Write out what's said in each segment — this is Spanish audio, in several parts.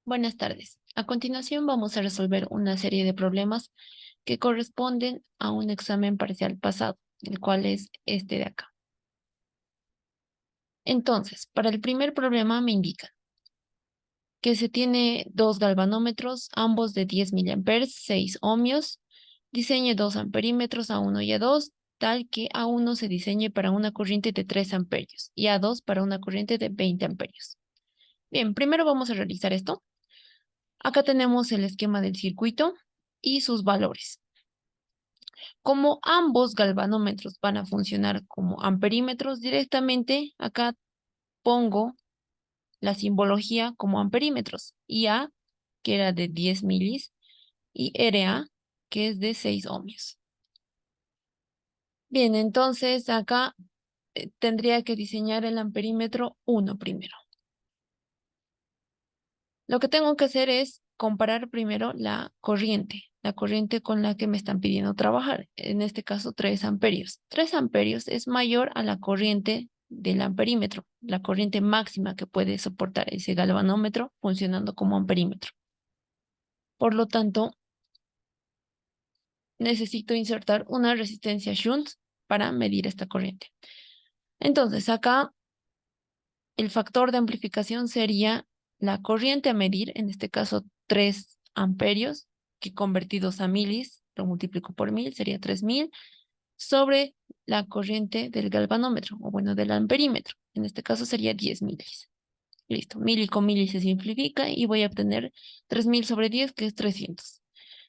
Buenas tardes. A continuación vamos a resolver una serie de problemas que corresponden a un examen parcial pasado, el cual es este de acá. Entonces, para el primer problema me indica que se tiene dos galvanómetros, ambos de 10 miliamperes, 6 ohmios. Diseñe dos amperímetros A1 y A2, tal que A1 se diseñe para una corriente de 3 amperios y A2 para una corriente de 20 amperios. Bien, primero vamos a realizar esto. Acá tenemos el esquema del circuito y sus valores. Como ambos galvanómetros van a funcionar como amperímetros, directamente acá pongo la simbología como amperímetros. IA, que era de 10 milis, y RA, que es de 6 ohmios. Bien, entonces acá tendría que diseñar el amperímetro 1 primero. Lo que tengo que hacer es comparar primero la corriente con la que me están pidiendo trabajar. En este caso, 3 amperios. 3 amperios es mayor a la corriente del amperímetro, la corriente máxima que puede soportar ese galvanómetro funcionando como amperímetro. Por lo tanto, necesito insertar una resistencia shunt para medir esta corriente. Entonces, acá el factor de amplificación sería la corriente a medir, en este caso 3 amperios, que convertidos a milis, lo multiplico por 1000, sería 3000, sobre la corriente del galvanómetro, o bueno, del amperímetro. En este caso sería 10 milis. Listo, mili con mili se simplifica y voy a obtener 3000 sobre 10, que es 300.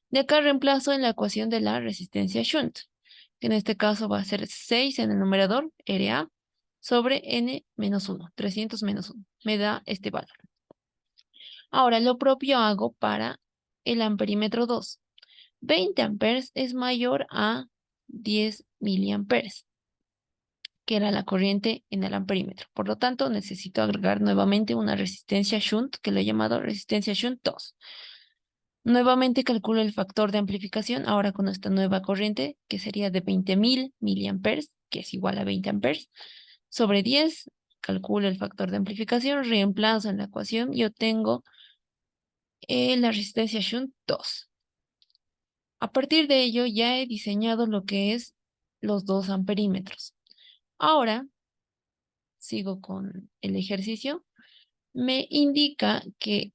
De acá reemplazo en la ecuación de la resistencia shunt, que en este caso va a ser 6 en el numerador, RA, sobre N menos 1, 300 menos 1. Me da este valor. Ahora lo propio hago para el amperímetro 2. 20 amperes es mayor a 10 miliamperes, que era la corriente en el amperímetro. Por lo tanto, necesito agregar nuevamente una resistencia shunt, que lo he llamado resistencia shunt 2. Nuevamente calculo el factor de amplificación, ahora con esta nueva corriente, que sería de 20.000 miliamperes, que es igual a 20 amperes, sobre 10, calculo el factor de amplificación, reemplazo en la ecuación y obtengo la resistencia shunt 2. A partir de ello ya he diseñado lo que es los dos amperímetros. Ahora, sigo con el ejercicio. Me indica que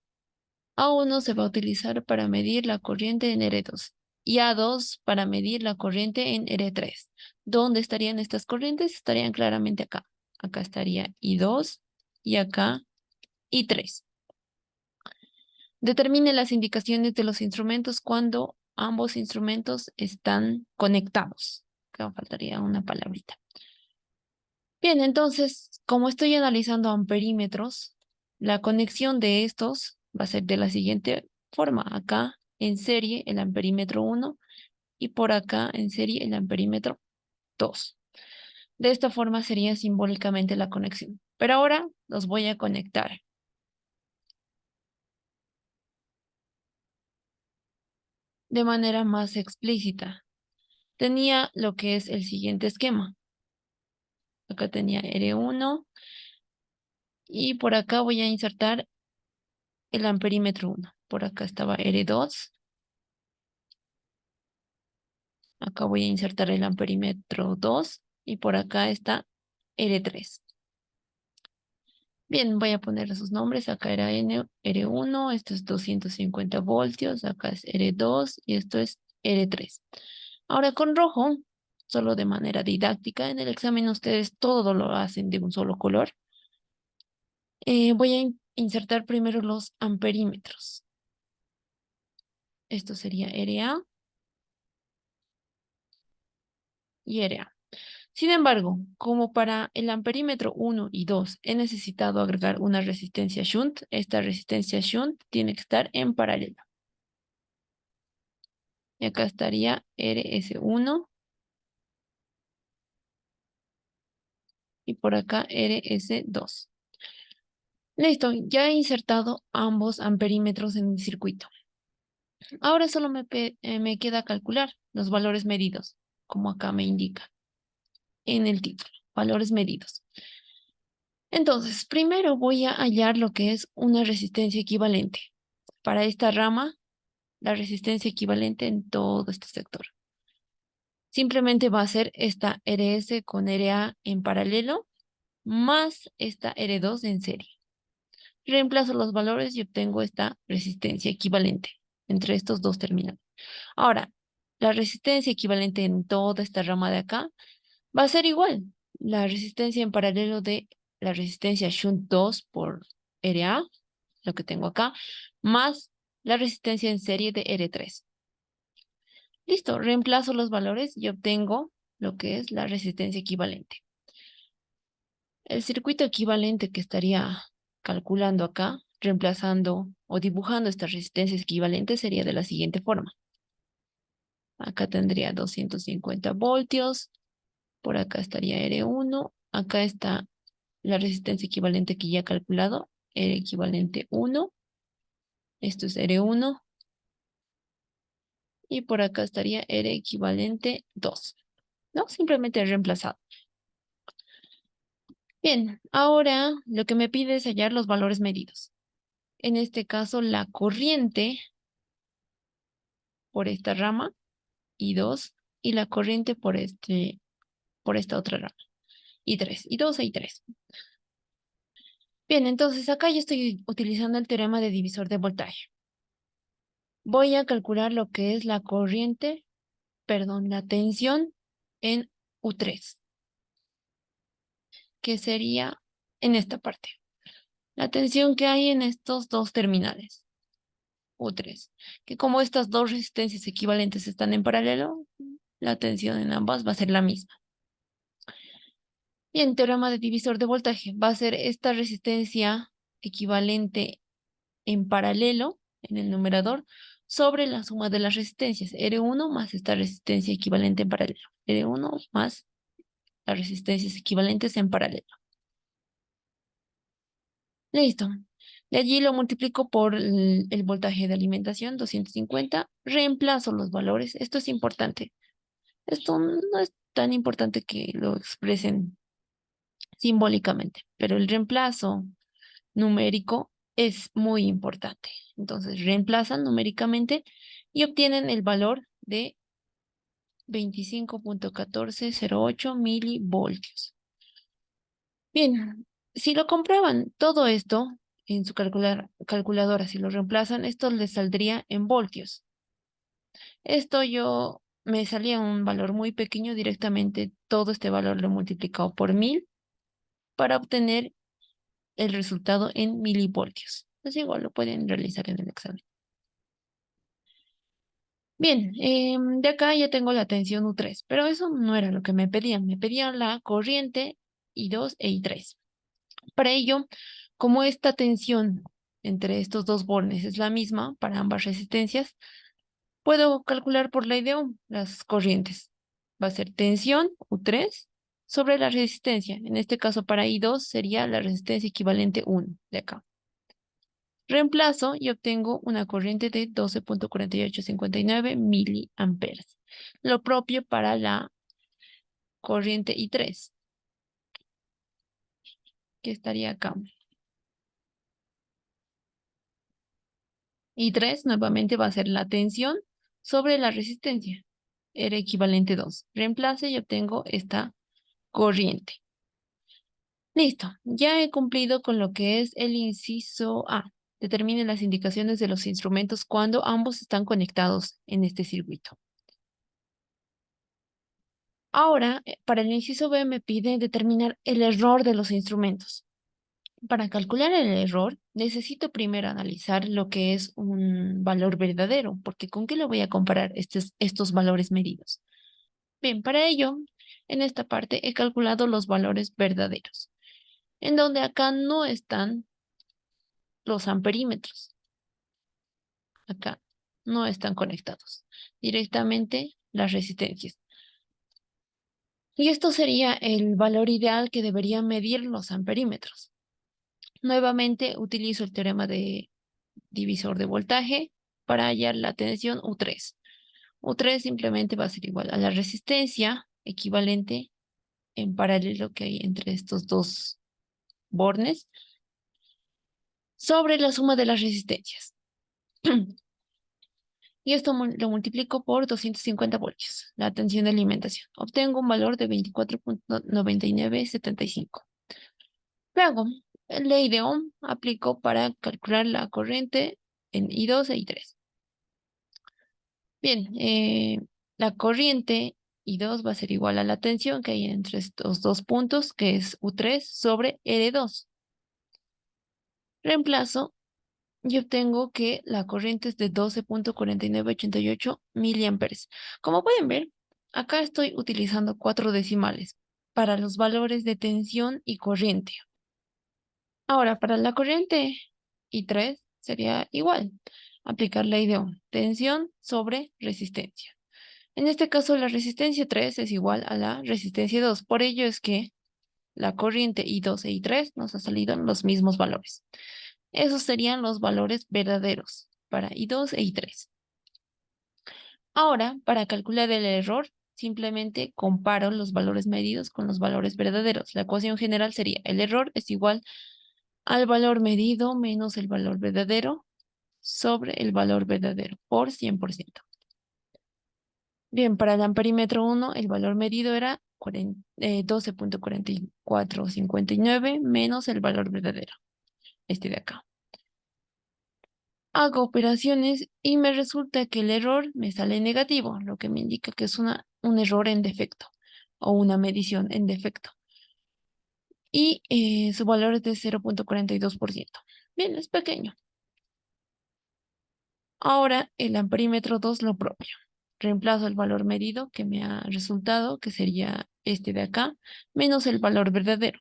A1 se va a utilizar para medir la corriente en R2 y A2 para medir la corriente en R3. ¿Dónde estarían estas corrientes? Estarían claramente acá. Acá estaría I2 y acá I3. Determine las indicaciones de los instrumentos cuando ambos instrumentos están conectados. Acá faltaría una palabrita. Bien, entonces, como estoy analizando amperímetros, la conexión de estos va a ser de la siguiente forma. Acá en serie el amperímetro 1 y por acá en serie el amperímetro 2. De esta forma sería simbólicamente la conexión. Pero ahora los voy a conectar de manera más explícita. Tenía lo que es el siguiente esquema. Acá tenía R1 y por acá voy a insertar el amperímetro 1. Por acá estaba R2. Acá voy a insertar el amperímetro 2 y por acá está R3. Bien, voy a poner sus nombres. Acá era R1, esto es 250 voltios, acá es R2 y esto es R3. Ahora con rojo, solo de manera didáctica, en el examen ustedes todo lo hacen de un solo color. Voy a insertar primero los amperímetros. Esto sería RA y RA. Sin embargo, como para el amperímetro 1 y 2 he necesitado agregar una resistencia shunt, esta resistencia shunt tiene que estar en paralelo. Y acá estaría RS1 y por acá RS2. Listo, ya he insertado ambos amperímetros en el circuito. Ahora solo me queda calcular los valores medidos, como acá me indica en el título, valores medidos. Entonces, primero voy a hallar lo que es una resistencia equivalente. para esta rama, la resistencia equivalente en todo este sector. Simplemente va a ser esta RS con RA en paralelo más esta R2 en serie. Reemplazo los valores y obtengo esta resistencia equivalente entre estos dos terminales. Ahora, la resistencia equivalente en toda esta rama de acá va a ser igual. La resistencia en paralelo de la resistencia shunt 2 por RA, lo que tengo acá, más la resistencia en serie de R3. Listo, reemplazo los valores y obtengo lo que es la resistencia equivalente. El circuito equivalente que estaría calculando acá, reemplazando o dibujando estas resistencias equivalentes, sería de la siguiente forma. Acá tendría 250 voltios, por acá estaría R1, acá está la resistencia equivalente que ya he calculado, R equivalente 1, esto es R1, y por acá estaría R equivalente 2, ¿no? Simplemente he reemplazado. Bien, ahora lo que me pide es hallar los valores medidos. En este caso, la corriente por esta rama y 2, y la corriente por esta otra rama, y 3, y 2 y 3. Bien, entonces acá yo estoy utilizando el teorema de divisor de voltaje. Voy a calcular lo que es la corriente, perdón, la tensión en U3, que sería en esta parte. La tensión que hay en estos dos terminales, U3, que como estas dos resistencias equivalentes están en paralelo, la tensión en ambas va a ser la misma. Bien, teorema de divisor de voltaje va a ser esta resistencia equivalente en paralelo en el numerador sobre la suma de las resistencias, R1 más esta resistencia equivalente en paralelo, R1 más las resistencias equivalentes en paralelo. Listo. De allí lo multiplico por el voltaje de alimentación, 250, reemplazo los valores. Esto es importante. Esto no es tan importante que lo expresen simbólicamente, pero el reemplazo numérico es muy importante. Entonces, reemplazan numéricamente y obtienen el valor de 25.1408 milivoltios. Bien, si lo comprueban todo esto en su calculadora, si lo reemplazan, esto les saldría en voltios. Esto yo me salía un valor muy pequeño, directamente todo este valor lo he multiplicado por 1000 para obtener el resultado en milivoltios. Pues igual lo pueden realizar en el examen. Bien, de acá ya tengo la tensión U3, pero eso no era lo que me pedían. Me pedían la corriente I2 e I3. Para ello, como esta tensión entre estos dos bornes es la misma para ambas resistencias, puedo calcular por ley de Ohm las corrientes. Va a ser tensión U3 sobre la resistencia. En este caso, para I2 sería la resistencia equivalente 1 de acá. Reemplazo y obtengo una corriente de 12.4859 miliamperes. Lo propio para la corriente I3, que estaría acá. I3 nuevamente va a ser la tensión sobre la resistencia. R equivalente 2. Reemplazo y obtengo esta corriente. Listo, ya he cumplido con lo que es el inciso A. Determine las indicaciones de los instrumentos cuando ambos están conectados en este circuito. Ahora, para el inciso B me pide determinar el error de los instrumentos. Para calcular el error, necesito primero analizar lo que es un valor verdadero, porque ¿con qué lo voy a comparar estos valores medidos? Bien, para ello, en esta parte he calculado los valores verdaderos, en donde acá no están los amperímetros. Acá no están conectados. Directamente las resistencias. Y esto sería el valor ideal que deberían medir los amperímetros. Nuevamente utilizo el teorema de divisor de voltaje para hallar la tensión U3. U3 simplemente va a ser igual a la resistencia equivalente en paralelo que hay entre estos dos bornes sobre la suma de las resistencias. Y esto lo multiplico por 250 voltios, la tensión de alimentación. Obtengo un valor de 24,9975. Luego, ley de Ohm aplico para calcular la corriente en I2 e I3. Bien, la corriente I2 va a ser igual a la tensión que hay entre estos dos puntos, que es U3 sobre L2. Reemplazo y obtengo que la corriente es de 12,4988 miliamperes. Como pueden ver, acá estoy utilizando 4 decimales para los valores de tensión y corriente. Ahora, para la corriente I3 sería igual. Aplicar ley de Ohm. Tensión sobre resistencia. En este caso, la resistencia 3 es igual a la resistencia 2. Por ello es que la corriente I2 e I3 nos ha salido en los mismos valores. Esos serían los valores verdaderos para I2 e I3. Ahora, para calcular el error, simplemente comparo los valores medidos con los valores verdaderos. La ecuación general sería: el error es igual al valor medido menos el valor verdadero sobre el valor verdadero por 100%. Bien, para el amperímetro 1, el valor medido era 12,4459 menos el valor verdadero, este de acá. Hago operaciones y me resulta que el error me sale negativo, lo que me indica que es un error en defecto o una medición en defecto. Y su valor es de 0,42%. Bien, es pequeño. Ahora el amperímetro 2 lo propio. Reemplazo el valor medido que me ha resultado, que sería este de acá, menos el valor verdadero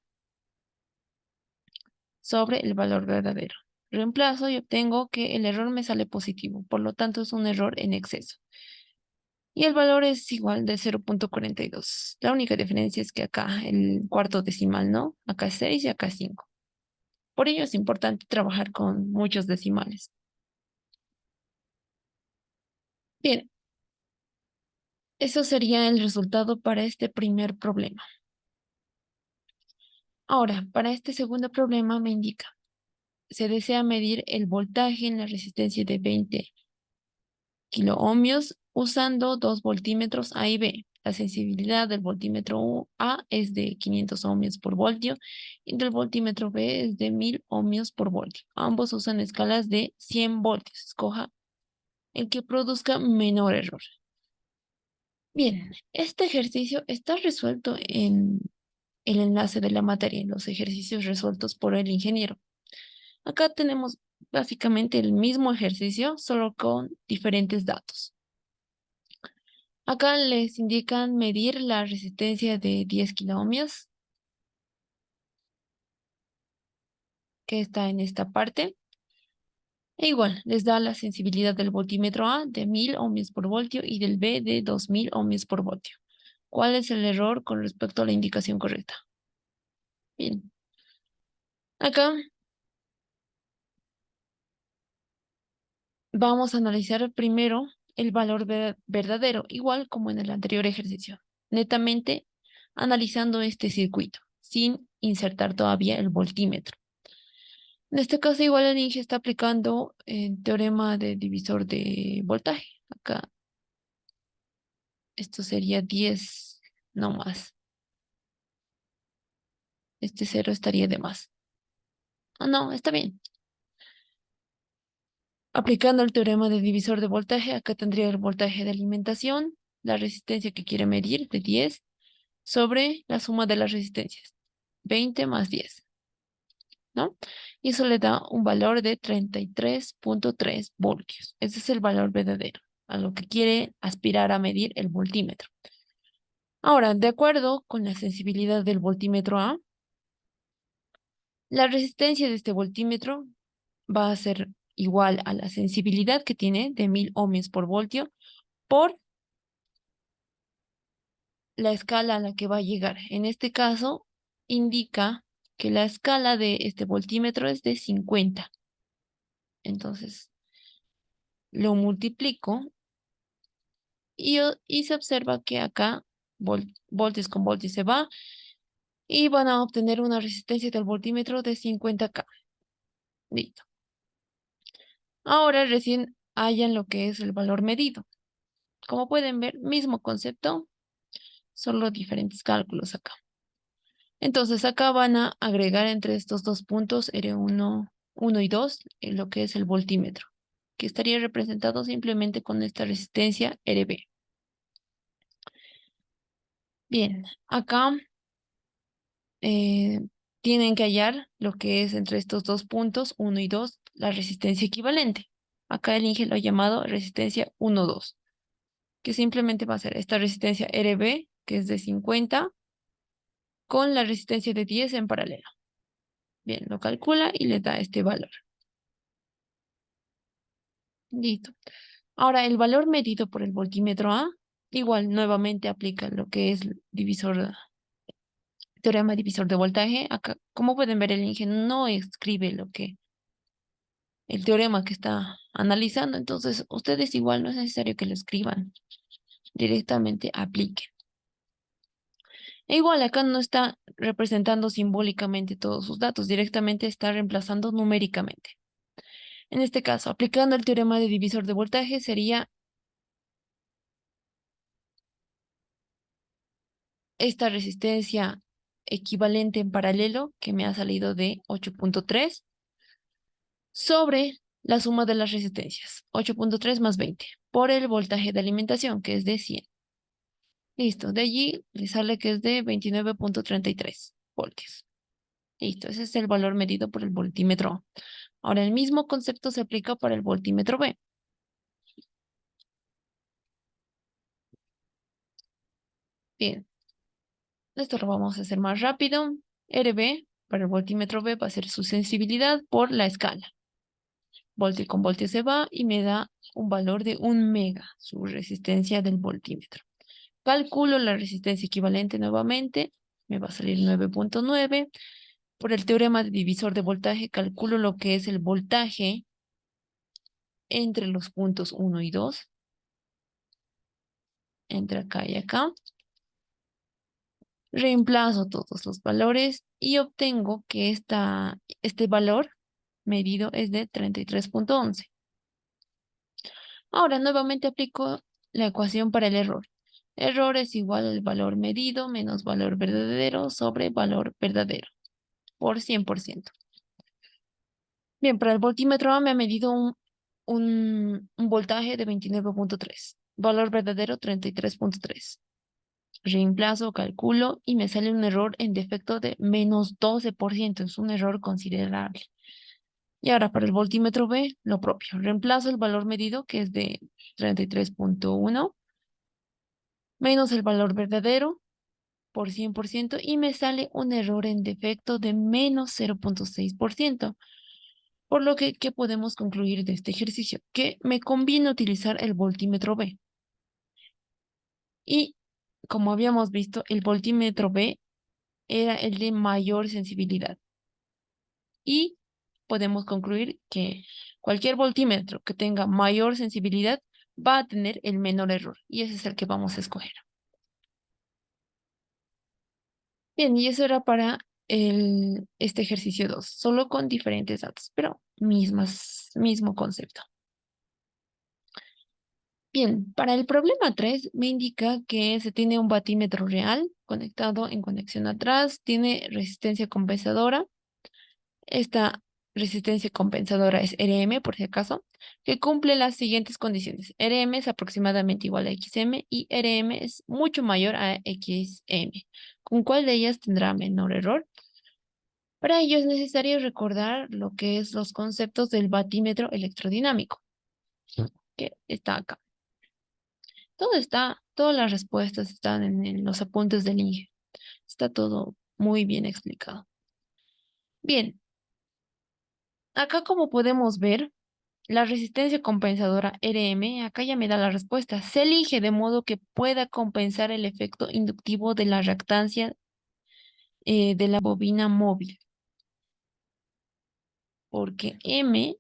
sobre el valor verdadero. Reemplazo y obtengo que el error me sale positivo, por lo tanto es un error en exceso. Y el valor es igual de 0,42. La única diferencia es que acá el cuarto decimal, ¿no? Acá es 6 y acá es 5. Por ello es importante trabajar con muchos decimales. Bien, eso sería el resultado para este primer problema. Ahora, para este segundo problema me indica: se desea medir el voltaje en la resistencia de 20 kiloohmios usando dos voltímetros A y B. La sensibilidad del voltímetro A es de 500 ohmios por voltio y del voltímetro B es de 1000 ohmios por voltio. Ambos usan escalas de 100 voltios. Escoja el que produzca menor error. Bien, este ejercicio está resuelto en el enlace de la materia, en los ejercicios resueltos por el ingeniero. Acá tenemos básicamente el mismo ejercicio, solo con diferentes datos. Acá les indican medir la resistencia de 10 kiloohmios, que está en esta parte. E igual, les da la sensibilidad del voltímetro A de 1000 ohmios por voltio y del B de 2000 ohmios por voltio. ¿Cuál es el error con respecto a la indicación correcta? Bien, acá vamos a analizar primero el valor verdadero, igual como en el anterior ejercicio, netamente analizando este circuito, sin insertar todavía el voltímetro. En este caso, igual el Inge está aplicando el teorema de divisor de voltaje. Acá esto sería 10, no más. Este cero estaría de más. Ah, no, está bien. Aplicando el teorema de divisor de voltaje, acá tendría el voltaje de alimentación, la resistencia que quiere medir de 10 sobre la suma de las resistencias, 20 más 10, ¿no? Y eso le da un valor de 33,3 voltios. Ese es el valor verdadero, a lo que quiere aspirar a medir el voltímetro. Ahora, de acuerdo con la sensibilidad del voltímetro A, la resistencia de este voltímetro va a ser igual a la sensibilidad que tiene de 1000 ohmios por voltio por la escala a la que va a llegar. En este caso, indica que la escala de este voltímetro es de 50. Entonces, lo multiplico y se observa que acá voltios con voltios se va y van a obtener una resistencia del voltímetro de 50K. Listo. Ahora recién hallan lo que es el valor medido. Como pueden ver, mismo concepto, solo diferentes cálculos acá. Entonces acá van a agregar entre estos dos puntos R1 y 2 lo que es el voltímetro, que estaría representado simplemente con esta resistencia RB. Bien, acá eh, tienen que hallar lo que es entre estos dos puntos, 1 y 2, la resistencia equivalente. Acá el Inge lo ha llamado resistencia 1,2, que simplemente va a ser esta resistencia RB, que es de 50, con la resistencia de 10 en paralelo. Bien, lo calcula y le da este valor. Listo. Ahora, el valor medido por el voltímetro A, igual nuevamente aplica lo que es teorema divisor de voltaje. Acá, como pueden ver, el Inge no escribe el teorema que está analizando, entonces ustedes igual no es necesario que lo escriban, directamente apliquen. E igual acá no está representando simbólicamente todos sus datos, directamente está reemplazando numéricamente. En este caso, aplicando el teorema de divisor de voltaje sería esta resistencia equivalente en paralelo que me ha salido de 8,3 sobre la suma de las resistencias, 8,3 más 20, por el voltaje de alimentación, que es de 100. Listo, de allí le sale que es de 29,33 voltios. Listo, ese es el valor medido por el voltímetro. Ahora, el mismo concepto se aplica para el voltímetro B. Bien, esto lo vamos a hacer más rápido. RB para el voltímetro B va a ser su sensibilidad por la escala. Voltio con voltio se va y me da un valor de 1 mega, su resistencia del voltímetro. Calculo la resistencia equivalente nuevamente, me va a salir 9,9. Por el teorema de divisor de voltaje, calculo lo que es el voltaje entre los puntos 1 y 2, entre acá y acá. Reemplazo todos los valores y obtengo que este valor medido es de 33,11. Ahora nuevamente aplico la ecuación para el error. Error es igual al valor medido menos valor verdadero sobre valor verdadero por 100%. Bien, para el voltímetro A me ha medido un voltaje de 29,3. Valor verdadero 33,3. Reemplazo, calculo y me sale un error en defecto de menos 12%. Es un error considerable. Y ahora para el voltímetro B, lo propio. Reemplazo el valor medido, que es de 33,1, menos el valor verdadero por 100% y me sale un error en defecto de menos 0,6%. Por lo que, ¿qué podemos concluir de este ejercicio? Que me conviene utilizar el voltímetro B. Y como habíamos visto, el voltímetro B era el de mayor sensibilidad. Y podemos concluir que cualquier voltímetro que tenga mayor sensibilidad va a tener el menor error. Y ese es el que vamos a escoger. Bien, y eso era para este ejercicio 2, solo con diferentes datos, pero mismo concepto. Bien, para el problema 3 me indica que se tiene un batímetro real conectado en conexión atrás, tiene resistencia compensadora. Esta resistencia compensadora es RM, por si acaso, que cumple las siguientes condiciones. RM es aproximadamente igual a XM y RM es mucho mayor a XM. ¿Con cuál de ellas tendrá menor error? Para ello es necesario recordar lo que es los conceptos del batímetro electrodinámico, que está acá. Todas las respuestas están en los apuntes del INGE. Está todo muy bien explicado. Bien, acá como podemos ver, la resistencia compensadora RM, acá ya me da la respuesta. Se elige de modo que pueda compensar el efecto inductivo de la reactancia de la bobina móvil, porque M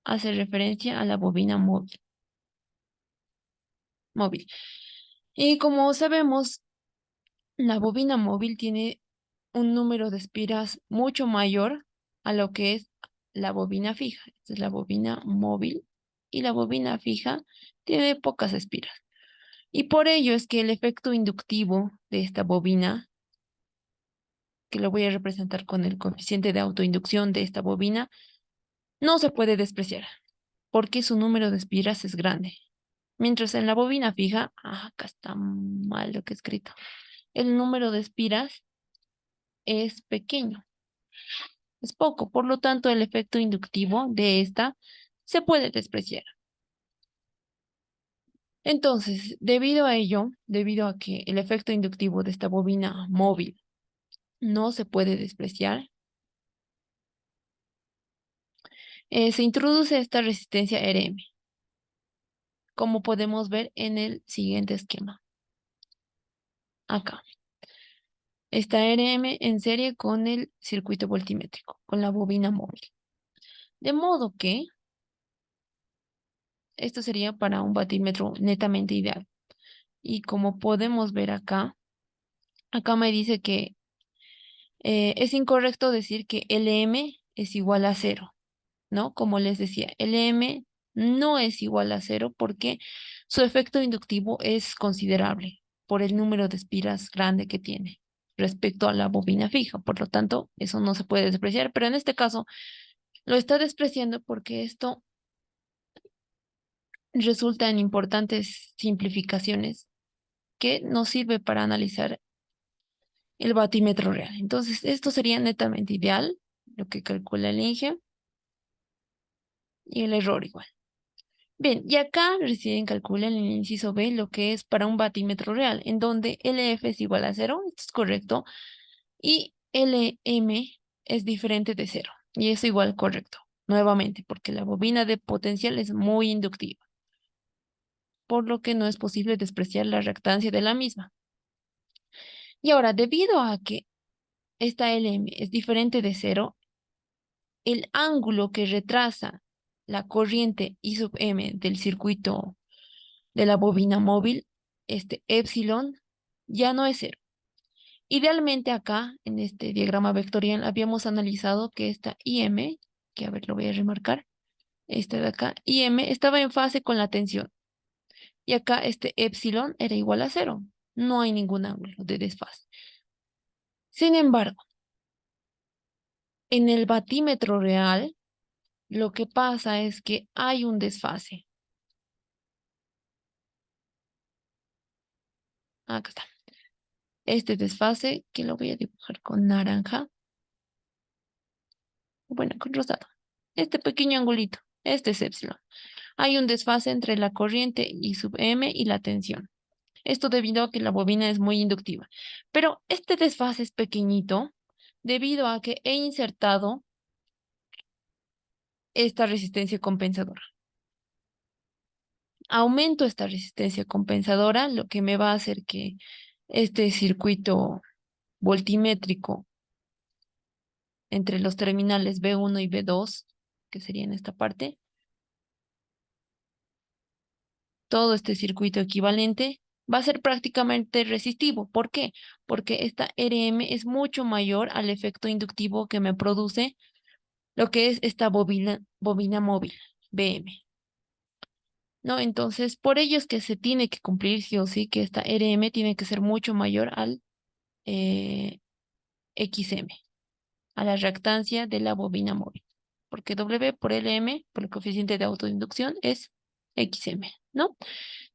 hace referencia a la bobina móvil. Y como sabemos, la bobina móvil tiene un número de espiras mucho mayor a lo que es la bobina fija. Esta es la bobina móvil y la bobina fija tiene pocas espiras. Y por ello es que el efecto inductivo de esta bobina, que lo voy a representar con el coeficiente de autoinducción de esta bobina, no se puede despreciar porque su número de espiras es grande. Mientras en la bobina fija, acá está mal lo que he escrito, el número de espiras es pequeño, es poco, por lo tanto el efecto inductivo de esta se puede despreciar. Entonces, debido a ello, debido a que el efecto inductivo de esta bobina móvil no se puede despreciar, se introduce esta resistencia RM, como podemos ver en el siguiente esquema. Acá. Está RM en serie con el circuito voltimétrico, con la bobina móvil. De modo que esto sería para un batímetro netamente ideal. Y como podemos ver acá, acá me dice que es incorrecto decir que LM es igual a cero, ¿no? Como les decía, LM no es igual a cero porque su efecto inductivo es considerable por el número de espiras grande que tiene respecto a la bobina fija. Por lo tanto, eso no se puede despreciar, pero en este caso lo está despreciando porque esto resulta en importantes simplificaciones que nos sirve para analizar el batímetro real. Entonces, esto sería netamente ideal, lo que calcula el INGE y el error igual. Bien, y acá recién calcula en el inciso B lo que es para un batímetro real, en donde LF es igual a cero, esto es correcto, y LM es diferente de cero, y eso igual correcto, nuevamente, porque la bobina de potencial es muy inductiva, por lo que no es posible despreciar la reactancia de la misma. Y ahora, debido a que esta LM es diferente de cero, el ángulo que retrasa la corriente I sub M del circuito de la bobina móvil, este epsilon, ya no es cero. Idealmente acá, en este diagrama vectorial, habíamos analizado que esta IM, que a ver, lo voy a remarcar, esta de acá, IM estaba en fase con la tensión. Y acá este epsilon era igual a cero. No hay ningún ángulo de desfase. Sin embargo, en el batímetro real, lo que pasa es que hay un desfase. Acá está. Este desfase, que lo voy a dibujar con naranja, bueno, con rosado. Este pequeño angulito, este es epsilon. Hay un desfase entre la corriente I sub M y la tensión. Esto debido a que la bobina es muy inductiva. Pero este desfase es pequeñito debido a que he insertado esta resistencia compensadora. Aumento esta resistencia compensadora, lo que me va a hacer que este circuito voltimétrico entre los terminales B1 y B2, que sería en esta parte, todo este circuito equivalente va a ser prácticamente resistivo. ¿Por qué? Porque esta RM es mucho mayor al efecto inductivo que me produce lo que es esta bobina móvil, BM. ¿No? Entonces, por ello es que se tiene que cumplir sí o sí que esta RM tiene que ser mucho mayor al eh, XM, a la reactancia de la bobina móvil. Porque W por LM, por el coeficiente de autoinducción, es XM, ¿no?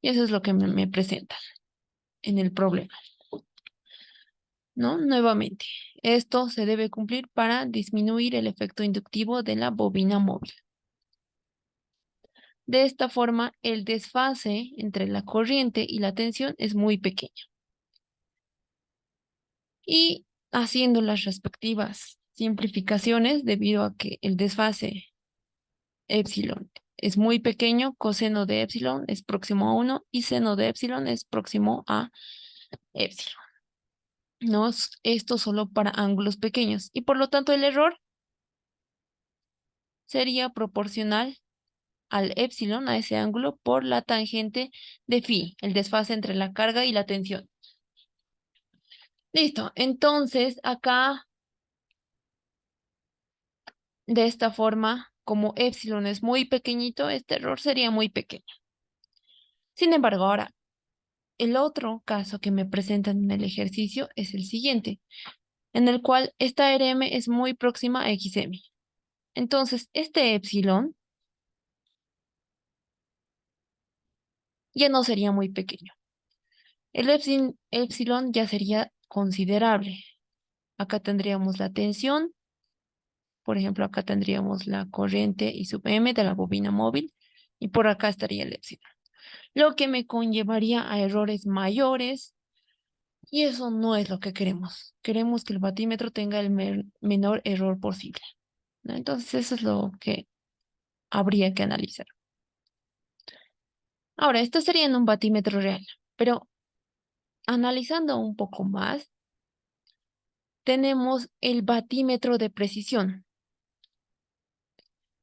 Y eso es lo que me presenta en el problema, ¿no? Nuevamente, esto se debe cumplir para disminuir el efecto inductivo de la bobina móvil. De esta forma, el desfase entre la corriente y la tensión es muy pequeño. Y haciendo las respectivas simplificaciones, debido a que el desfase epsilon es muy pequeño, coseno de epsilon es próximo a 1 y seno de epsilon es próximo a epsilon. No es esto solo para ángulos pequeños y por lo tanto el error sería proporcional al epsilon, a ese ángulo, por la tangente de phi, el desfase entre la carga y la tensión. Listo, entonces acá De esta forma, como epsilon es muy pequeñito, este error sería muy pequeño. Sin embargo, ahora, el otro caso que me presentan en el ejercicio es el siguiente, en el cual esta RM es muy próxima a XM. Entonces, este epsilon ya no sería muy pequeño. El epsilon ya sería considerable. Acá tendríamos la tensión, por ejemplo, acá tendríamos la corriente I sub M de la bobina móvil y por acá estaría el epsilon, lo que me conllevaría a errores mayores y eso no es lo que queremos. Queremos que el batímetro tenga el menor error posible, ¿no? Entonces, eso es lo que habría que analizar. Ahora, esto sería en un batímetro real, pero analizando un poco más, tenemos el batímetro de precisión.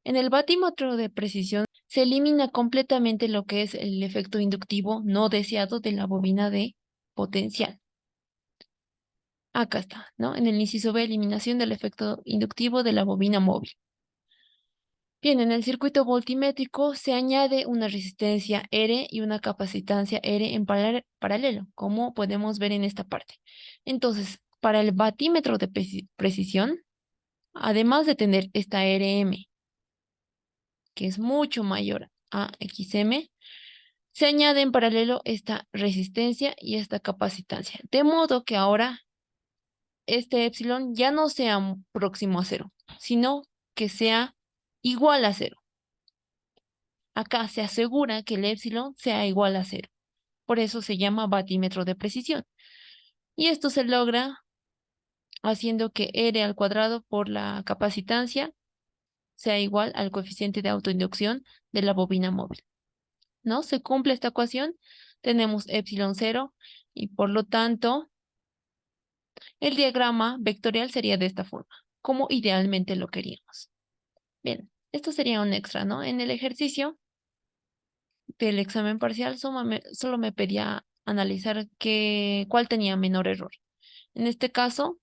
En el batímetro de precisión se elimina completamente lo que es el efecto inductivo no deseado de la bobina de potencial. Acá está, ¿no? En el inciso B, eliminación del efecto inductivo de la bobina móvil. Bien, en el circuito voltimétrico se añade una resistencia R y una capacitancia R en paralelo, como podemos ver en esta parte. Entonces, para el batímetro de precisión, además de tener esta RM, que es mucho mayor a XM, se añade en paralelo esta resistencia y esta capacitancia. De modo que ahora este epsilon ya no sea próximo a cero, sino que sea igual a cero. Acá se asegura que el epsilon sea igual a cero. Por eso se llama batímetro de precisión. Y esto se logra haciendo que R al cuadrado por la capacitancia sea igual al coeficiente de autoinducción de la bobina móvil. ¿No? Se cumple esta ecuación, tenemos epsilon cero y por lo tanto el diagrama vectorial sería de esta forma, como idealmente lo queríamos. Bien, esto sería un extra, ¿no? En el ejercicio del examen parcial solo me pedía analizar cuál tenía menor error. En este caso,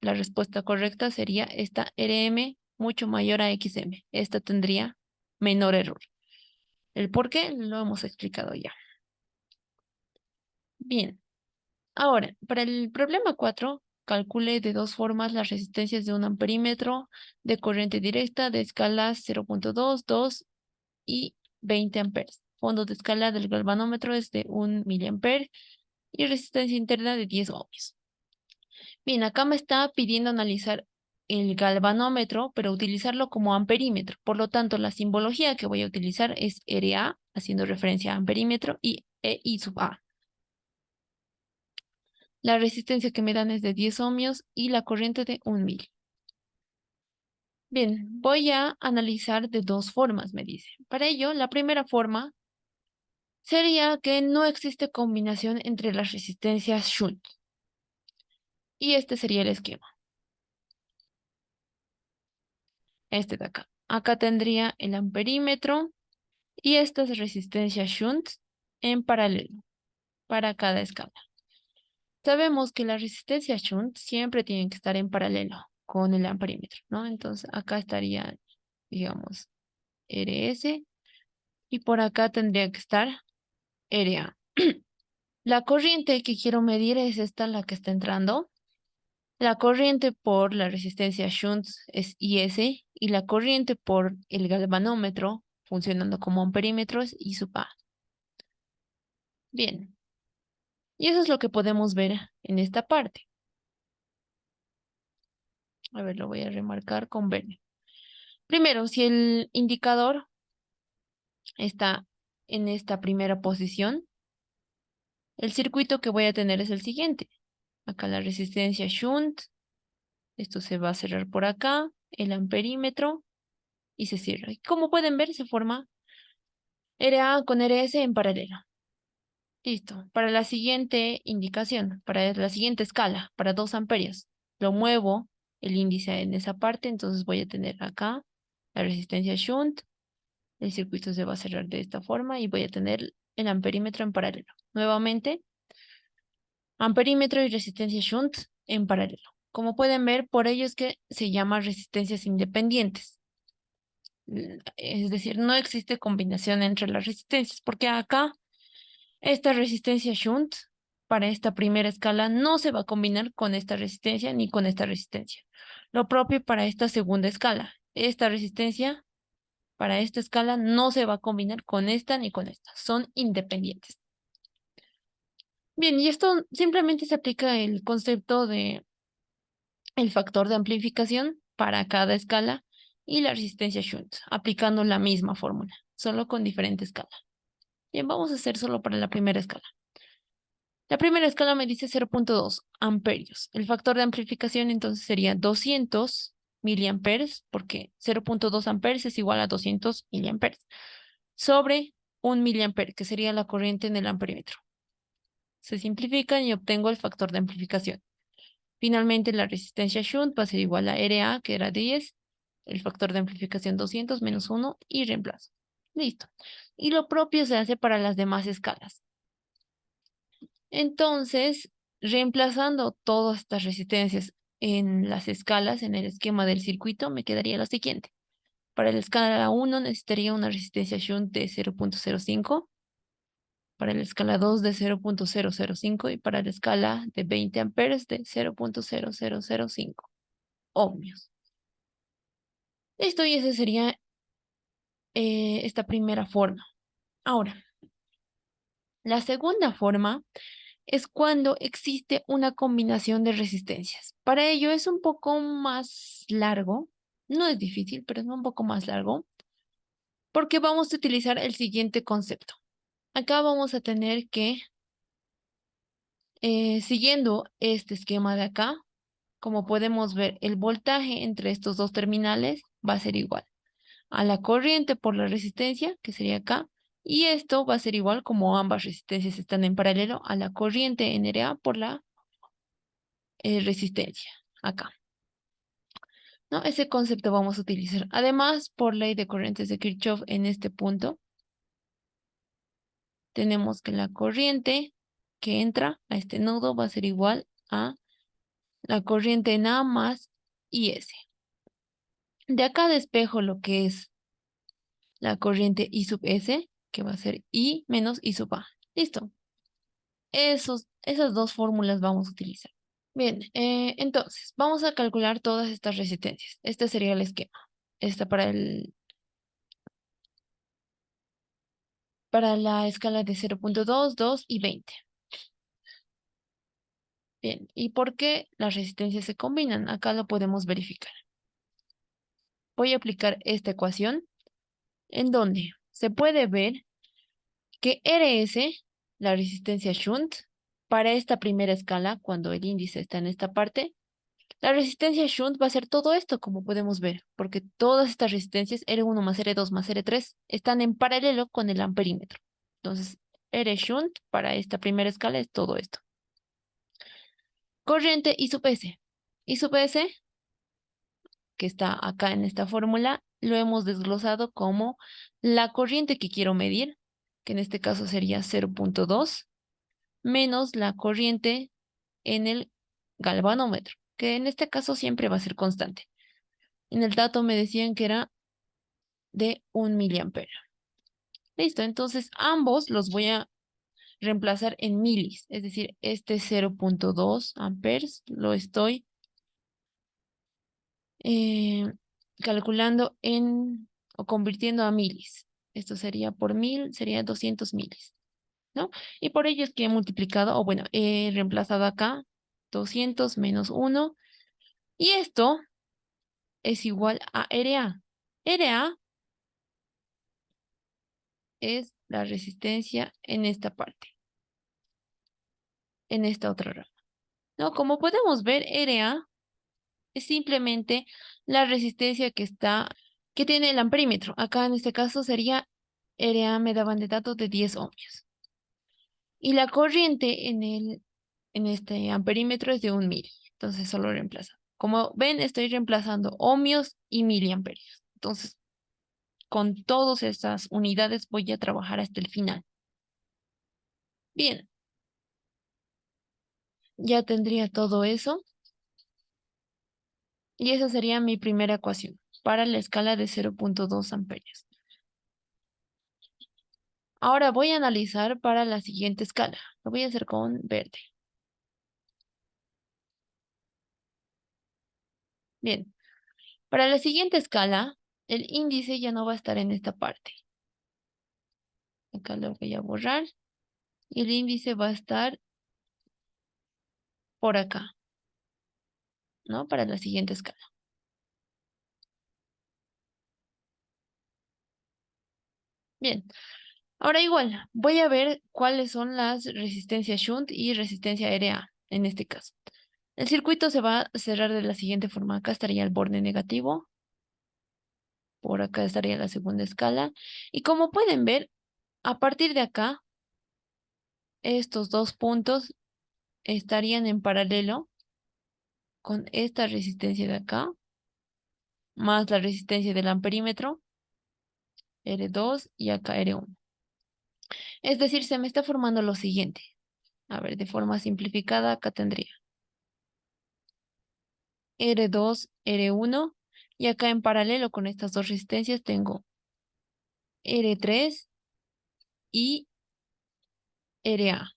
la respuesta correcta sería esta RM mucho mayor a XM. Esta tendría menor error. El por qué lo hemos explicado ya. Bien, ahora, para el problema 4, calcule de dos formas las resistencias de un amperímetro de corriente directa de escalas 0.2, 2 y 20 amperes. Fondo de escala del galvanómetro es de 1 miliamper y resistencia interna de 10 ohms. Bien, acá me está pidiendo analizar el galvanómetro, pero utilizarlo como amperímetro. Por lo tanto, la simbología que voy a utilizar es RA, haciendo referencia a amperímetro, y EI sub A. La resistencia que me dan es de 10 ohmios y la corriente de 1 mil. Bien, voy a analizar de dos formas, me dice. Para ello, la primera forma sería que no existe combinación entre las resistencias shunt. Y este sería el esquema. Este de acá. Acá tendría el amperímetro y estas resistencias shunt en paralelo para cada escala. Sabemos que las resistencias shunt siempre tienen que estar en paralelo con el amperímetro, ¿no? Entonces acá estaría, digamos, RS y por acá tendría que estar RA. La corriente que quiero medir es esta, la que está entrando. La corriente por la resistencia shunt es IS y la corriente por el galvanómetro, funcionando como amperímetro, es I sub A. Bien, y eso es lo que podemos ver en esta parte. A ver, lo voy a remarcar con verde. Primero, si el indicador está en esta primera posición, el circuito que voy a tener es el siguiente. Acá la resistencia shunt, esto se va a cerrar por acá, el amperímetro, y se cierra. Y como pueden ver, se forma RA con RS en paralelo. Listo. Para la siguiente indicación, para la siguiente escala, para 2 amperios, lo muevo el índice en esa parte, entonces voy a tener acá la resistencia shunt, el circuito se va a cerrar de esta forma y voy a tener el amperímetro en paralelo. Nuevamente, amperímetro y resistencia shunt en paralelo. Como pueden ver, por ello es que se llama resistencias independientes. Es decir, no existe combinación entre las resistencias, porque acá esta resistencia shunt para esta primera escala no se va a combinar con esta resistencia ni con esta resistencia. Lo propio para esta segunda escala. Esta resistencia para esta escala no se va a combinar con esta ni con esta. Son independientes. Bien, y esto simplemente se aplica el concepto de el factor de amplificación para cada escala y la resistencia shunt, aplicando la misma fórmula, solo con diferente escala. Bien, vamos a hacer solo para la primera escala. La primera escala me dice 0.2 amperios. El factor de amplificación entonces sería 200 miliamperes, porque 0.2 amperes es igual a 200 miliamperes, sobre 1 miliampere, que sería la corriente en el amperímetro. Se simplifican y obtengo el factor de amplificación. Finalmente, la resistencia shunt va a ser igual a RA, que era 10, el factor de amplificación 200 menos 1 y reemplazo. Listo. Y lo propio se hace para las demás escalas. Entonces, reemplazando todas estas resistencias en las escalas, en el esquema del circuito, me quedaría lo siguiente. Para la escala 1 necesitaría una resistencia shunt de 0.05, para la escala 2 de 0.005 y para la escala de 20 amperes de 0.0005 ohmios. Listo, y esa sería esta primera forma. Ahora, la segunda forma es cuando existe una combinación de resistencias. Para ello es un poco más largo, no es difícil, pero es un poco más largo, porque vamos a utilizar el siguiente concepto. Acá vamos a tener que, siguiendo este esquema de acá, como podemos ver, el voltaje entre estos dos terminales va a ser igual a la corriente por la resistencia, que sería acá, y esto va a ser igual como ambas resistencias están en paralelo a la corriente NRA por la resistencia, acá. ¿No? Ese concepto vamos a utilizar. Además, por ley de corrientes de Kirchhoff, en este punto, tenemos que la corriente que entra a este nodo va a ser igual a la corriente en A más IS. De acá despejo lo que es la corriente I sub S, que va a ser I menos I sub A. Listo. Esas dos fórmulas vamos a utilizar. Bien, entonces, vamos a calcular todas estas resistencias. Este sería el esquema. Esta para la escala de 0.2, 2 y 20. Bien, ¿y por qué las resistencias se combinan? Acá lo podemos verificar. Voy a aplicar esta ecuación en donde se puede ver que RS, la resistencia shunt, para esta primera escala, cuando el índice está en esta parte, la resistencia shunt va a ser todo esto, como podemos ver, porque todas estas resistencias, R1 más R2 más R3, están en paralelo con el amperímetro. Entonces, R shunt para esta primera escala es todo esto. Corriente I sub S. I sub S, que está acá en esta fórmula, lo hemos desglosado como la corriente que quiero medir, que en este caso sería 0.2, menos la corriente en el galvanómetro, que en este caso siempre va a ser constante. En el dato me decían que era de 1 miliampere. Listo, entonces ambos los voy a reemplazar en milis, es decir, este 0.2 amperes lo estoy eh, calculando o convirtiendo a milis. Esto sería por 1000, sería 200 milis, ¿no? Y por ello es que he multiplicado, o bueno, he reemplazado acá 200 menos 1, y esto es igual a RA. RA es la resistencia en esta parte, en esta otra rama, ¿no? Como podemos ver, RA es simplemente la resistencia que tiene el amperímetro. Acá en este caso sería RA, me daban de datos de 10 ohmios. Y la corriente en este amperímetro es de 1 mil. Entonces solo reemplaza. Como ven, estoy reemplazando ohmios y miliamperios. Entonces, con todas estas unidades voy a trabajar hasta el final. Bien, ya tendría todo eso. Y esa sería mi primera ecuación. para la escala de 0.2 amperios. Ahora voy a analizar para la siguiente escala. Lo voy a hacer con verde. Bien, para la siguiente escala, el índice ya no va a estar en esta parte. Acá lo voy a borrar. Y el índice va a estar por acá, ¿no? Para la siguiente escala. Bien, ahora igual, voy a ver cuáles son las resistencias shunt y resistencia aérea en este caso. El circuito se va a cerrar de la siguiente forma. Acá estaría el borde negativo. Por acá estaría la segunda escala. Y como pueden ver, a partir de acá, estos dos puntos estarían en paralelo con esta resistencia de acá, más la resistencia del amperímetro, R2 y acá R1. Es decir, se me está formando lo siguiente. A ver, de forma simplificada, acá tendría R2, R1, y acá en paralelo con estas dos resistencias tengo R3 y RA.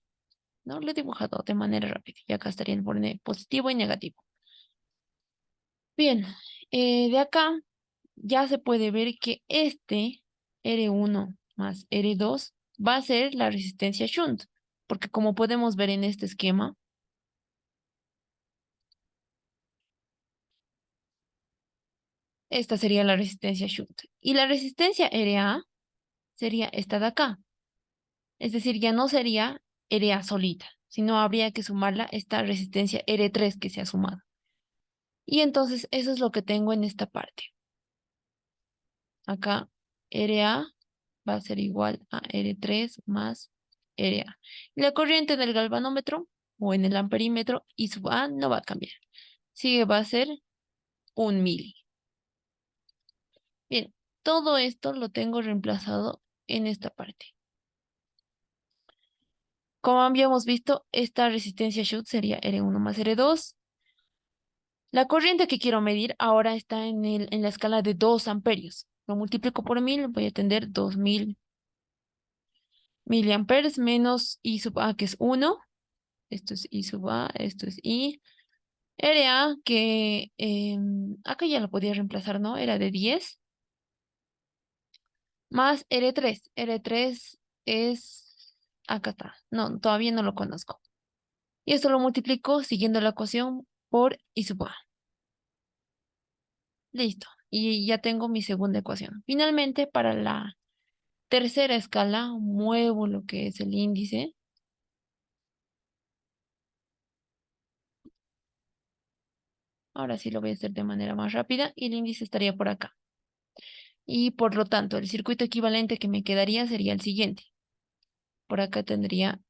¿No? Lo he dibujado de manera rápida. Y acá estaría el borde positivo y negativo. Bien, de acá ya se puede ver que este R1 más R2 va a ser la resistencia shunt. Porque como podemos ver en este esquema, esta sería la resistencia shunt. Y la resistencia RA sería esta de acá. Es decir, ya no sería RA solita, sino habría que sumarla esta resistencia R3 que se ha sumado. Y entonces eso es lo que tengo en esta parte. Acá RA va a ser igual a R3 más RA. Y la corriente en el galvanómetro o en el amperímetro I sub A no va a cambiar. Sigue, va a ser 1 mili. Bien, todo esto lo tengo reemplazado en esta parte. Como habíamos visto, esta resistencia shunt sería R1 más R2. La corriente que quiero medir ahora está en la escala de 2 amperios. Lo multiplico por 1000, voy a tener 2000 miliamperes menos I sub A, que es 1. Esto es I sub A, esto es I. RA, que acá ya lo podía reemplazar, ¿no? Era de 10. Más R3. R3 es... Acá está. No, todavía no lo conozco. Y esto lo multiplico siguiendo la ecuación por I sub A. Listo. Y ya tengo mi segunda ecuación. Finalmente, para la tercera escala, muevo lo que es el índice. Ahora sí lo voy a hacer de manera más rápida y el índice estaría por acá. Y por lo tanto, el circuito equivalente que me quedaría sería el siguiente. Por acá tendría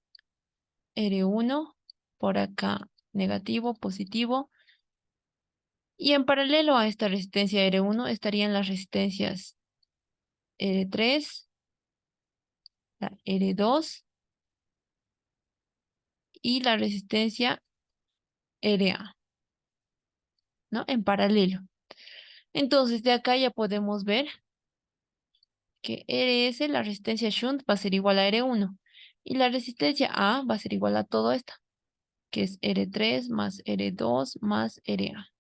R1, por acá negativo, positivo. Y en paralelo a esta resistencia R1 estarían las resistencias R3, la R2 y la resistencia RA, ¿no? En paralelo. Entonces, de acá ya podemos ver que RS, la resistencia shunt, va a ser igual a R1. Y la resistencia A va a ser igual a todo esto, que es R3 más R2 más RA.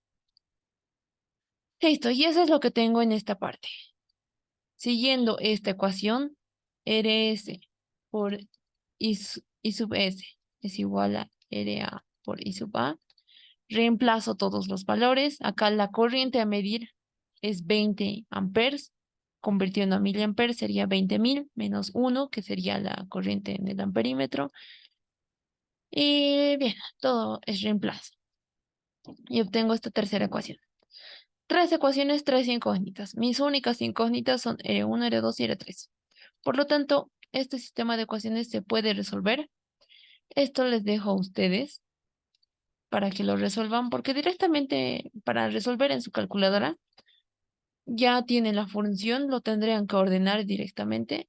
Listo, y eso es lo que tengo en esta parte. Siguiendo esta ecuación, RS por I sub S es igual a RA por I sub A. Reemplazo todos los valores. Acá la corriente a medir es 20 amperes. Convirtiendo a miliamperes sería 20.000 menos 1, que sería la corriente en el amperímetro. Y bien, todo es reemplazo. Y obtengo esta tercera ecuación. Tres ecuaciones, tres incógnitas. Mis únicas incógnitas son R1, R2 y R3. Por lo tanto, este sistema de ecuaciones se puede resolver. Esto les dejo a ustedes para que lo resuelvan, porque directamente para resolver en su calculadora ya tiene la función, lo tendrían que ordenar directamente.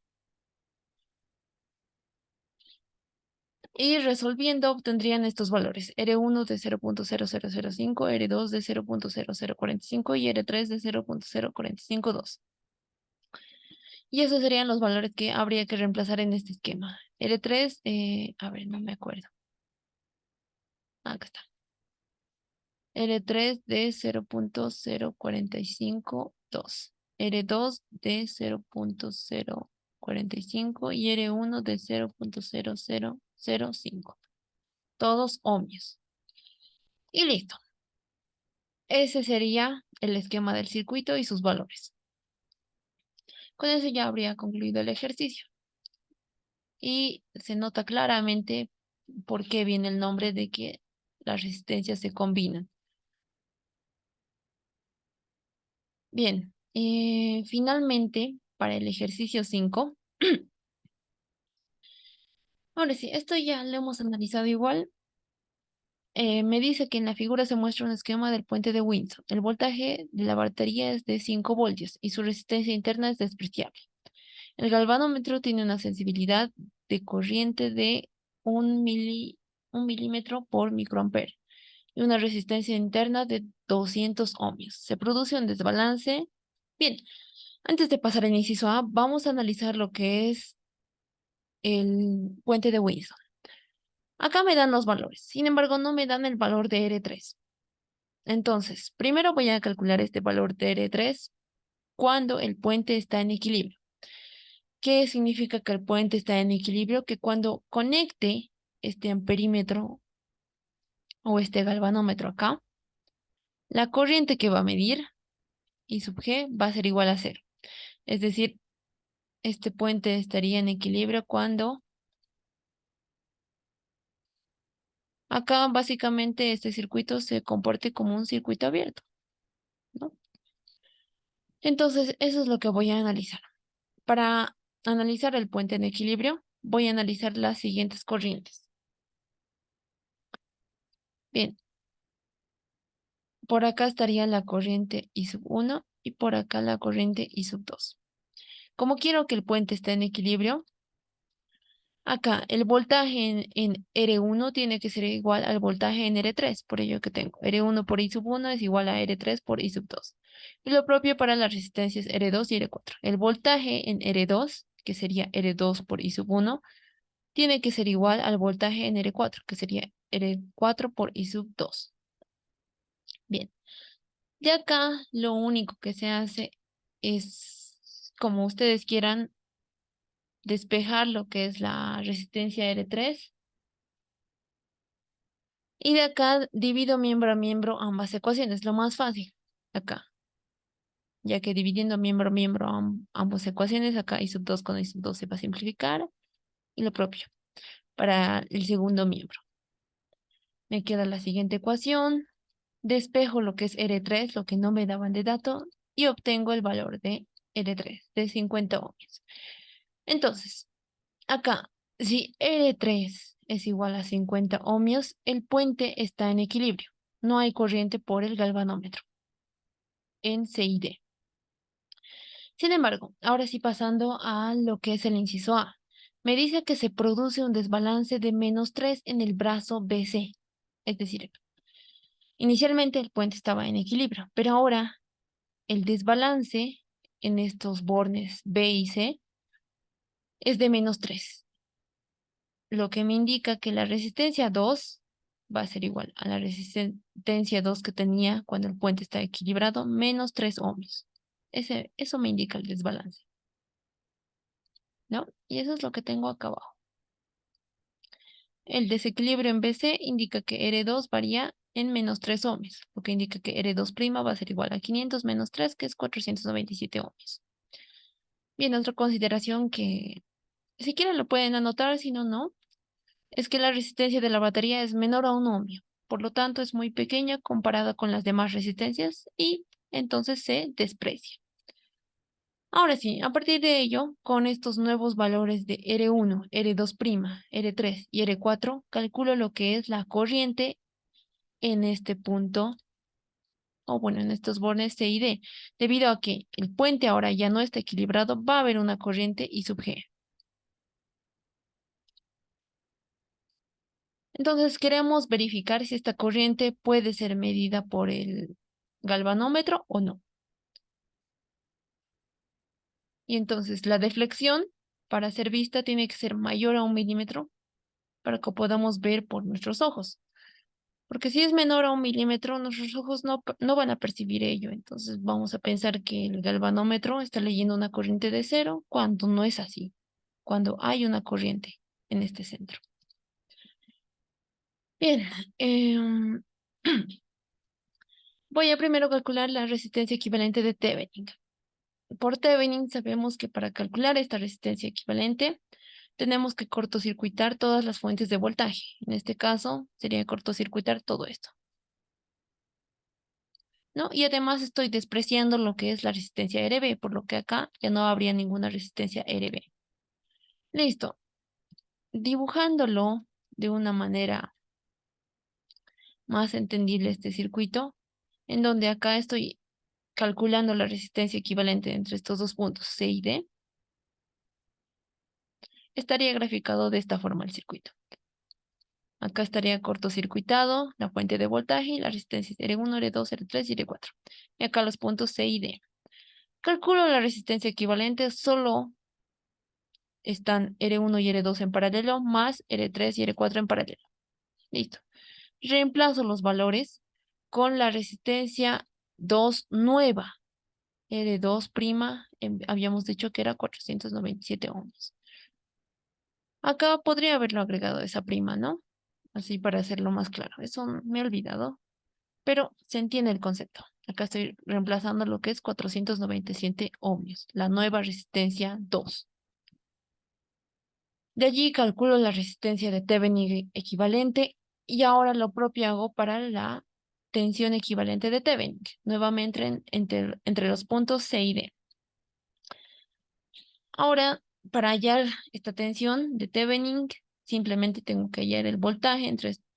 Y resolviendo obtendrían estos valores. R1 de 0.0005, R2 de 0.0045 y R3 de 0.0452. Y esos serían los valores que habría que reemplazar en este esquema. R3, a ver, no me acuerdo. Acá está. R3 de 0.0452. R2 de 0.045 y R1 de 0.0005. Todos ohmios. Y listo. Ese sería el esquema del circuito y sus valores. Con eso ya habría concluido el ejercicio. Y se nota claramente por qué viene el nombre de que las resistencias se combinan. Bien, finalmente, para el ejercicio 5, ahora sí, esto ya lo hemos analizado igual. Me dice que en la figura se muestra un esquema del puente de Windsor. El voltaje de la batería es de 5 voltios y su resistencia interna es despreciable. El galvanómetro tiene una sensibilidad de corriente de 1 milímetro por microampere y una resistencia interna de 200 ohmios. Se produce un desbalance. Bien, antes de pasar al inciso A, vamos a analizar lo que es el puente de Windsor. Acá me dan los valores, sin embargo no me dan el valor de R3. Entonces, primero voy a calcular este valor de R3 cuando el puente está en equilibrio. ¿Qué significa que el puente está en equilibrio? Que cuando conecte este amperímetro o este galvanómetro acá, la corriente que va a medir I sub G va a ser igual a cero. Es decir, este puente estaría en equilibrio cuando acá básicamente este circuito se comporte como un circuito abierto, ¿no? Entonces, eso es lo que voy a analizar. Para analizar el puente en equilibrio, voy a analizar las siguientes corrientes. Bien, por acá estaría la corriente I sub 1 y por acá la corriente I sub 2. Como quiero que el puente esté en equilibrio, acá el voltaje en R1 tiene que ser igual al voltaje en R3, por ello que tengo R1 por I sub 1 es igual a R3 por I sub 2. Y lo propio para las resistencias R2 y R4. El voltaje en R2, que sería R2 por I sub 1, tiene que ser igual al voltaje en R4, que sería R4 por I sub 2. Bien, de acá lo único que se hace es, como ustedes quieran, despejar lo que es la resistencia R3. Y de acá divido miembro a miembro ambas ecuaciones, lo más fácil, acá. Ya que dividiendo miembro a miembro ambas ecuaciones, acá I sub 2 con I sub 2 se va a simplificar. Y lo propio para el segundo miembro. Me queda la siguiente ecuación. Despejo lo que es R3, lo que no me daban de dato, y obtengo el valor de R3, de 50 ohmios. Entonces, acá, si R3 es igual a 50 ohmios, el puente está en equilibrio. No hay corriente por el galvanómetro en C y D. Sin embargo, ahora sí pasando a lo que es el inciso A. Me dice que se produce un desbalance de -3 en el brazo BC. Es decir, inicialmente el puente estaba en equilibrio, pero ahora el desbalance en estos bornes B y C es de -3, lo que me indica que la resistencia 2 va a ser igual a la resistencia 2 que tenía cuando el puente está equilibrado, -3 ohmios. Eso me indica el desbalance, ¿no? Y eso es lo que tengo acá abajo. El desequilibrio en BC indica que R2 varía en -3 ohmios, lo que indica que R2' va a ser igual a 500 menos 3, que es 497 ohmios. Bien, otra consideración que si quieren lo pueden anotar, si no, no, es que la resistencia de la batería es menor a 1 ohmio. Por lo tanto, es muy pequeña comparada con las demás resistencias y entonces se desprecia. Ahora sí, a partir de ello, con estos nuevos valores de R1, R2', R3 y R4, calculo lo que es la corriente en este punto, o bueno, en estos bornes C y D. Debido a que el puente ahora ya no está equilibrado, va a haber una corriente I sub G. Entonces queremos verificar si esta corriente puede ser medida por el galvanómetro o no. Y entonces la deflexión para ser vista tiene que ser mayor a 1 milímetro para que podamos ver por nuestros ojos. Porque si es menor a 1 milímetro, nuestros ojos no van a percibir ello. Entonces vamos a pensar que el galvanómetro está leyendo una corriente de cero cuando no es así, cuando hay una corriente en este centro. Bien, em, voy a primero calcular la resistencia equivalente de Thevenin. Por Thevenin sabemos que para calcular esta resistencia equivalente tenemos que cortocircuitar todas las fuentes de voltaje. En este caso sería cortocircuitar todo esto, ¿no? Y además estoy despreciando lo que es la resistencia RB, por lo que acá ya no habría ninguna resistencia RB. Listo. Dibujándolo de una manera más entendible este circuito, en donde acá estoy calculando la resistencia equivalente entre estos dos puntos, C y D, estaría graficado de esta forma el circuito. Acá estaría cortocircuitado la fuente de voltaje y la resistencia R1, R2, R3 y R4. Y acá los puntos C y D. Calculo la resistencia equivalente, solo están R1 y R2 en paralelo, más R3 y R4 en paralelo. Listo. Reemplazo los valores con la resistencia 2 nueva. R2', habíamos dicho que era 497 ohms. Acá podría haberlo agregado esa prima, ¿no? Así para hacerlo más claro. Eso me he olvidado, pero se entiende el concepto. Acá estoy reemplazando lo que es 497 ohmios, la nueva resistencia 2. De allí calculo la resistencia de Thevenin equivalente y ahora lo propio hago para la tensión equivalente de Thevenin, nuevamente entre los puntos C y D. Ahora, para hallar esta tensión de Thevenin, simplemente tengo que hallar el voltaje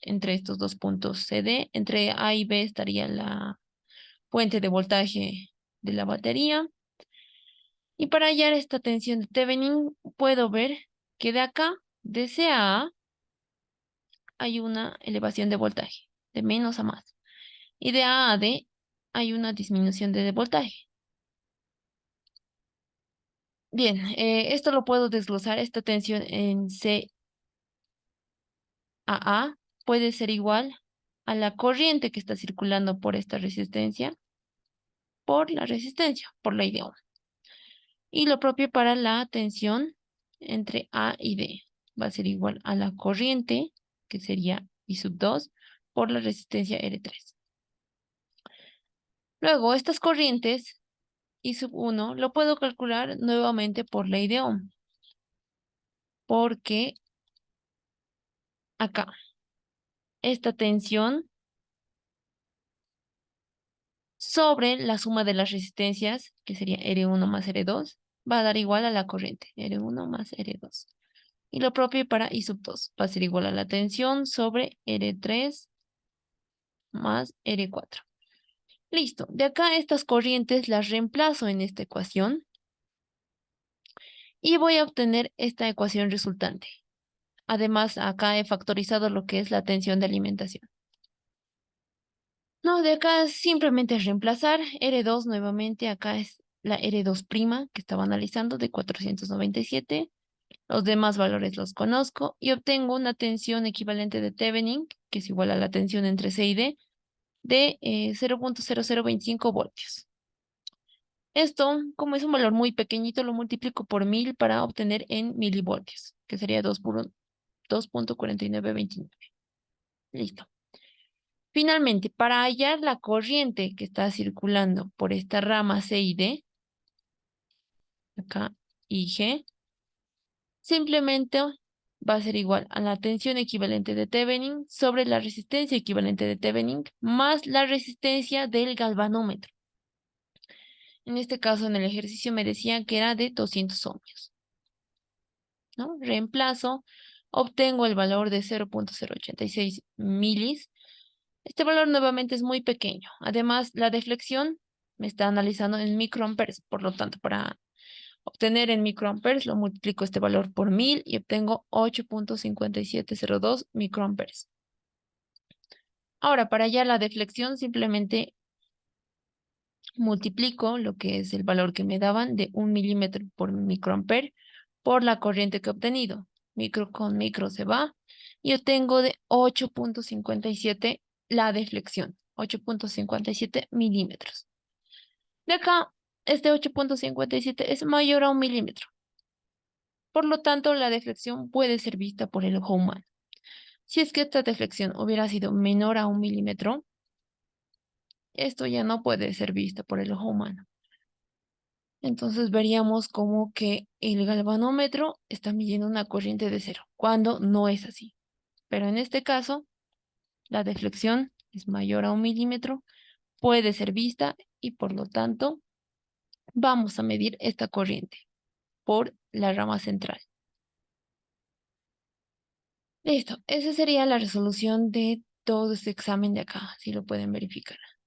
entre estos dos puntos CD. Entre A y B estaría la fuente de voltaje de la batería. Y para hallar esta tensión de Thevenin, puedo ver que de acá, de C a A, hay una elevación de voltaje, de menos a más. Y de A a D hay una disminución de voltaje. Bien, esto lo puedo desglosar. Esta tensión en C a A puede ser igual a la corriente que está circulando por esta resistencia, por la resistencia, por la I de Ohm. Y lo propio para la tensión entre A y D. Va a ser igual a la corriente, que sería I sub 2, por la resistencia R3. Luego, estas corrientes, I sub 1, lo puedo calcular nuevamente por ley de Ohm. Porque acá, esta tensión sobre la suma de las resistencias, que sería R1 más R2, va a dar igual a la corriente, R1 más R2. Y lo propio para I sub 2, va a ser igual a la tensión sobre R3 más R4. Listo, de acá estas corrientes las reemplazo en esta ecuación y voy a obtener esta ecuación resultante. Además, acá he factorizado lo que es la tensión de alimentación. No, de acá simplemente es reemplazar R2 nuevamente. Acá es la R2' que estaba analizando de 497. Los demás valores los conozco y obtengo una tensión equivalente de Thevenin, que es igual a la tensión entre C y D, de 0.0025 voltios. Esto, como es un valor muy pequeñito, lo multiplico por 1000 para obtener en milivoltios, que sería 2.4929. Listo. Finalmente, para hallar la corriente que está circulando por esta rama C y D, acá y G, simplemente va a ser igual a la tensión equivalente de Thevenin sobre la resistencia equivalente de Thevenin más la resistencia del galvanómetro. En este caso, en el ejercicio me decían que era de 200 ohmios, ¿no? Reemplazo, obtengo el valor de 0.086 milis. Este valor nuevamente es muy pequeño. Además, la deflexión me está analizando en microamperes, por lo tanto, para obtener en microamperes, lo multiplico este valor por 1000 y obtengo 8.5702 microamperes. Ahora, para hallar la deflexión, simplemente multiplico lo que es el valor que me daban de 1 milímetro por microampere por la corriente que he obtenido. Micro con micro se va y obtengo de 8.57 la deflexión, 8.57 milímetros. De acá, este 8.57 es mayor a 1 milímetro. Por lo tanto, la deflexión puede ser vista por el ojo humano. Si es que esta deflexión hubiera sido menor a 1 milímetro, esto ya no puede ser visto por el ojo humano. Entonces veríamos como que el galvanómetro está midiendo una corriente de cero, cuando no es así. Pero en este caso, la deflexión es mayor a 1 milímetro, puede ser vista y por lo tanto vamos a medir esta corriente por la rama central. Listo, esa sería la resolución de todo este examen de acá, si lo pueden verificar.